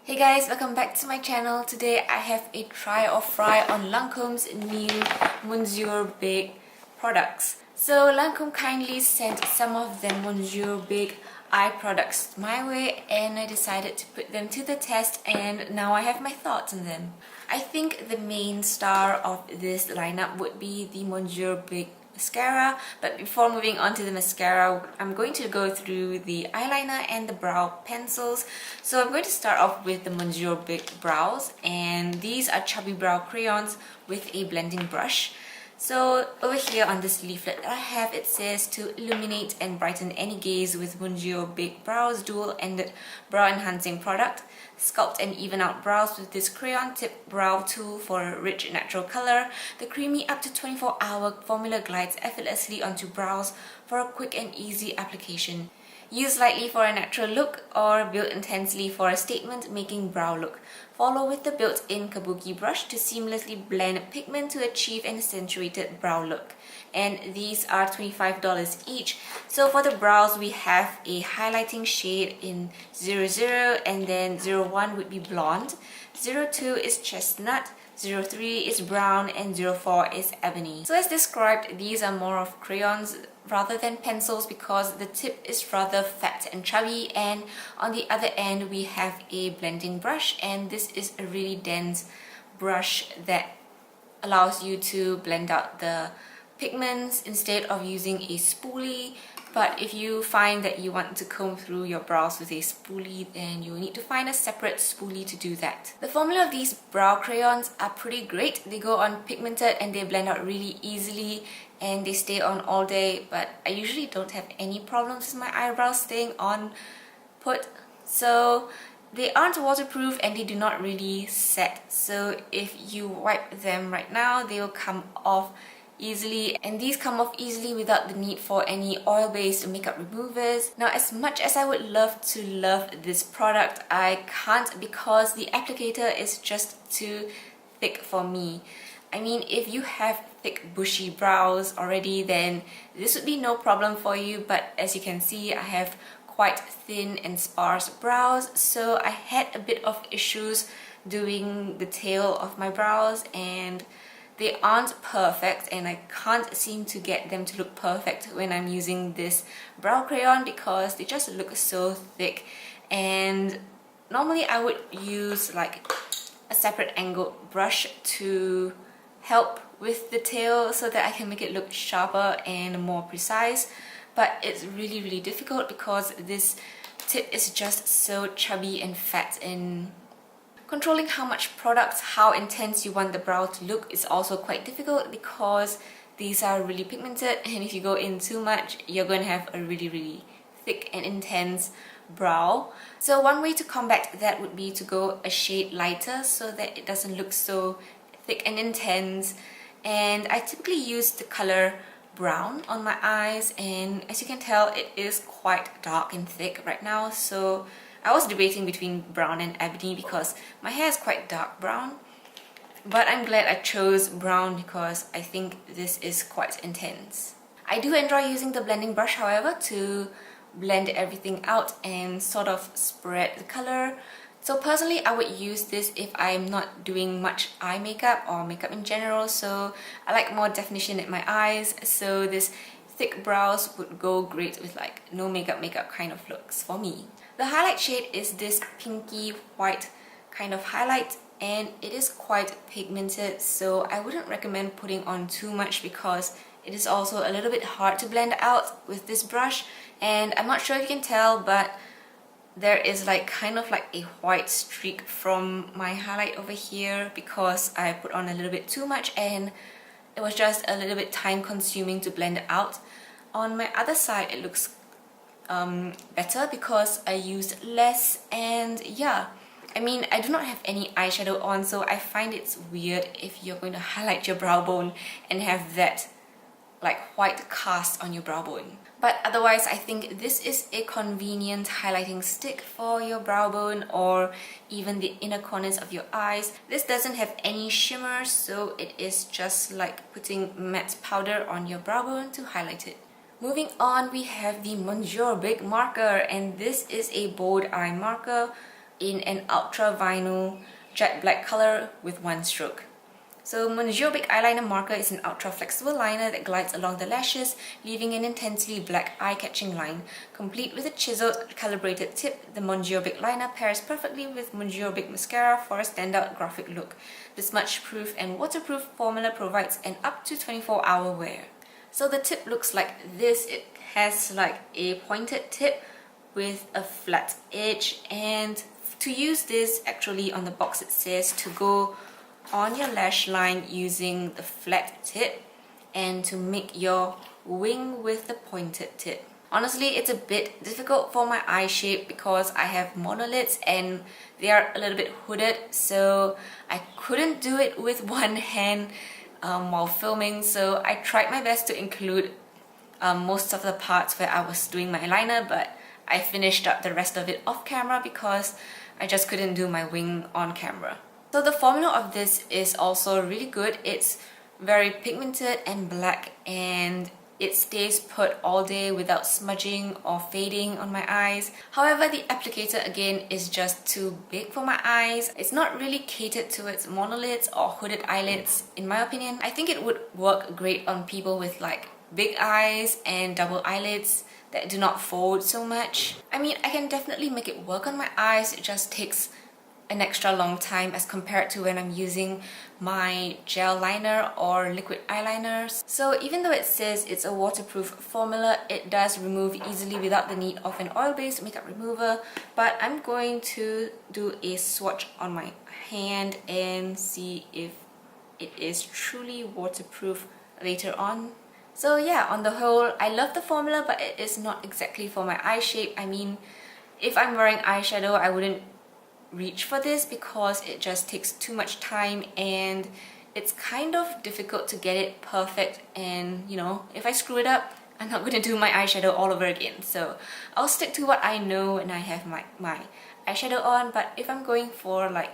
Hey guys, welcome back to my channel. Today I have a try or fry on Lancome's new Monsieur Big products. So Lancome kindly sent some of the Monsieur Big eye products my way and I decided to put them to the test, and now I have my thoughts on them. I think the main star of this lineup would be the Monsieur Big Mascara, but before moving on to the mascara, I'm going to go through the eyeliner and the brow pencils. So I'm going to start off with the Monsieur Big Brows, and these are chubby brow crayons with a blending brush. So over here on this leaflet that I have, it says to illuminate and brighten any gaze with Monsieur Big Brows dual-ended brow enhancing product. Sculpt and even out brows with this crayon tip brow tool for a rich natural color. The creamy up to 24-hour formula glides effortlessly onto brows for a quick and easy application. Use lightly for a natural look or build intensely for a statement-making brow look. Follow with the built-in kabuki brush to seamlessly blend pigment to achieve an accentuated brow look. And these are $25 each. So for the brows, we have a highlighting shade in 00, and then 01 would be blonde, 02 is chestnut, 03 is brown, and 04 is ebony. So as described, these are more of crayons rather than pencils because the tip is rather fat and chubby, and on the other end we have a blending brush, and this is a really dense brush that allows you to blend out the pigments instead of using a spoolie. But if you find that you want to comb through your brows with a spoolie, then you will need to find a separate spoolie to do that. The formula of these brow crayons are pretty great. They go on pigmented and they blend out really easily and they stay on all day, but I usually don't have any problems with my eyebrows staying on put. So they aren't waterproof and they do not really set. So if you wipe them right now, they will come off easily, and these come off easily without the need for any oil-based makeup removers. Now, as much as I would love to love this product, I can't because the applicator is just too thick for me. I mean, if you have thick bushy brows already, then this would be no problem for you, but as you can see, I have quite thin and sparse brows, so I had a bit of issues doing the tail of my brows, and they aren't perfect, and I can't seem to get them to look perfect when I'm using this brow crayon because they just look so thick. And normally I would use like a separate angled brush to help with the tail so that I can make it look sharper and more precise, but it's really difficult because this tip is just so chubby and fat, and controlling how much product, how intense you want the brow to look is also quite difficult because these are really pigmented, and if you go in too much, you're going to have a really thick and intense brow. So one way to combat that would be to go a shade lighter so that it doesn't look so thick and intense. And I typically use the color brown on my eyes, and as you can tell, it is quite dark and thick right now. So I was debating between brown and ebony because my hair is quite dark brown, but I'm glad I chose brown because I think this is quite intense. I do enjoy using the blending brush, however, to blend everything out and sort of spread the color. So personally, I would use this if I'm not doing much eye makeup or makeup in general, so I like more definition in my eyes, so this thick brows would go great with like no makeup kind of looks for me. The highlight shade is this pinky white kind of highlight, and it is quite pigmented, so I wouldn't recommend putting on too much because it is also a little bit hard to blend out with this brush. And I'm not sure if you can tell, but there is like kind of like a white streak from my highlight over here because I put on a little bit too much and it was just a little bit time consuming to blend it out. On my other side, it looks better because I used less, and yeah, I mean, I do not have any eyeshadow on, so I find it's weird if you're going to highlight your brow bone and have that like white cast on your brow bone. But otherwise, I think this is a convenient highlighting stick for your brow bone or even the inner corners of your eyes. This doesn't have any shimmer, so it is just like putting matte powder on your brow bone to highlight it. Moving on, we have the Monsieur Big marker, and this is a bold eye marker. in an ultra vinyl jet black color with one stroke. So Monsieur Big Eyeliner Marker is an ultra flexible liner that glides along the lashes, leaving an intensely black eye-catching line. Complete with a chiseled, calibrated tip, the Monsieur Big liner pairs perfectly with Monsieur Big Mascara for a standout graphic look. The smudge-proof and waterproof formula provides an up to 24-hour wear. So the tip looks like this. It has like a pointed tip with a flat edge, and to use this, actually on the box it says to go on your lash line using the flat tip and to make your wing with the pointed tip. Honestly, it's a bit difficult for my eye shape because I have monolids and they are a little bit hooded, so I couldn't do it with one hand while filming. So I tried my best to include most of the parts where I was doing my eyeliner, but I finished up the rest of it off camera because I just couldn't do my wing on camera. So the formula of this is also really good. It's very pigmented and black, and it stays put all day without smudging or fading on my eyes. However, the applicator again is just too big for my eyes. It's not really catered towards monolids or hooded eyelids in my opinion. I think it would work great on people with like big eyes and double eyelids that do not fold so much. I mean, I can definitely make it work on my eyes. It just takes an extra long time as compared to when I'm using my gel liner or liquid eyeliners. So even though it says it's a waterproof formula, it does remove easily without the need of an oil-based makeup remover. But I'm going to do a swatch on my hand and see if it is truly waterproof later on. So yeah, on the whole, I love the formula, but it is not exactly for my eye shape. I mean, if I'm wearing eyeshadow, I wouldn't reach for this because it just takes too much time and it's kind of difficult to get it perfect, and you know, if I screw it up, I'm not going to do my eyeshadow all over again. So I'll stick to what I know and I have my eyeshadow on, but if I'm going for like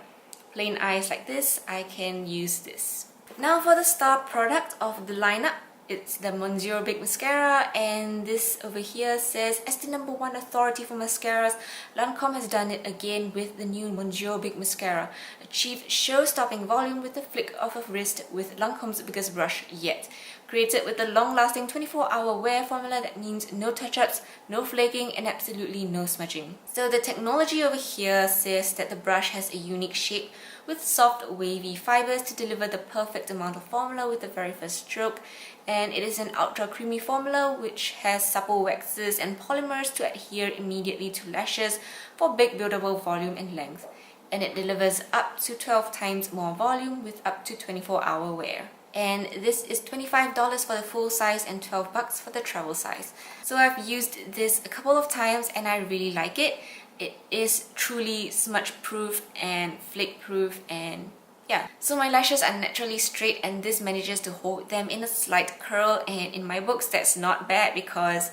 plain eyes like this, I can use this. Now for the star product of the lineup, it's the Monsieur Big Mascara, and this over here says, as the #1 authority for mascaras, Lancome has done it again with the new Monsieur Big Mascara. Achieve show-stopping volume with the flick of a wrist with Lancome's biggest brush yet. Created with the long-lasting 24-hour wear formula that means no touch-ups, no flaking, and absolutely no smudging. So the technology over here says that the brush has a unique shape with soft wavy fibers to deliver the perfect amount of formula with the very first stroke, and it is an ultra creamy formula which has supple waxes and polymers to adhere immediately to lashes for big buildable volume and length, and it delivers up to 12 times more volume with up to 24-hour wear. And this is $25 for the full size and $12 for the travel size. So I've used this a couple of times and I really like it. It is truly smudge proof and flake proof, and yeah. So my lashes are naturally straight and this manages to hold them in a slight curl, and in my books that's not bad because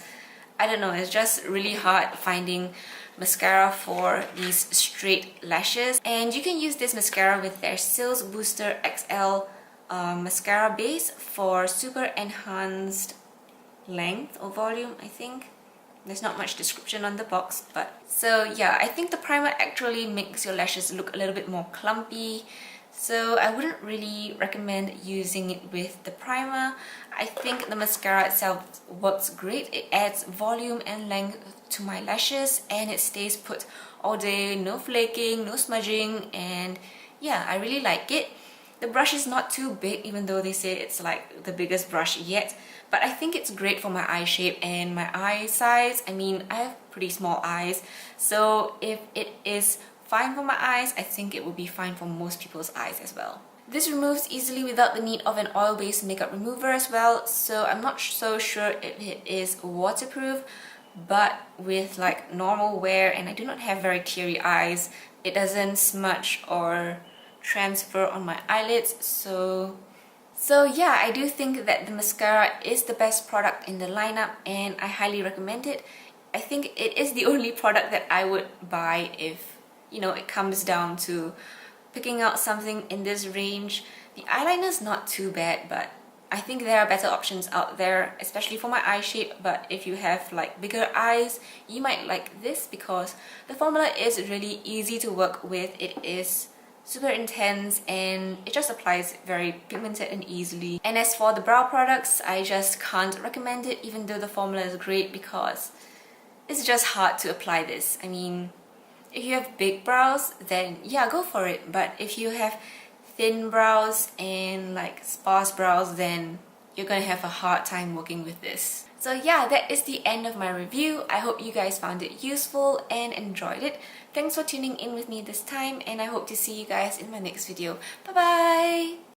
I don't know, it's just really hard finding mascara for these straight lashes. And you can use this mascara with their Sales Booster XL mascara base for super enhanced length or volume, I think. There's not much description on the box, but so yeah, I think the primer actually makes your lashes look a little bit more clumpy, so I wouldn't really recommend using it with the primer. I think the mascara itself works great. It adds volume and length to my lashes and it stays put all day, no flaking, no smudging, and yeah, I really like it. The brush is not too big, even though they say it's like the biggest brush yet, but I think it's great for my eye shape and my eye size. I mean, I have pretty small eyes, so if it is fine for my eyes, I think it will be fine for most people's eyes as well. This removes easily without the need of an oil-based makeup remover as well, so I'm not so sure if it is waterproof, but with like normal wear, and I do not have very teary eyes, it doesn't smudge or transfer on my eyelids. So yeah, I do think that the mascara is the best product in the lineup and I highly recommend it. I think it is the only product that I would buy if, you know, it comes down to picking out something in this range. The eyeliner is not too bad, but I think there are better options out there, especially for my eye shape, but if you have like bigger eyes, you might like this because the formula is really easy to work with. It is super intense and it just applies very pigmented and easily. And as for the brow products, I just can't recommend it, even though the formula is great, because it's just hard to apply this. I mean, if you have big brows, then yeah, go for it. But if you have thin brows and like sparse brows, then you're gonna have a hard time working with this. So yeah, that is the end of my review. I hope you guys found it useful and enjoyed it. Thanks for tuning in with me this time, and I hope to see you guys in my next video. Bye bye!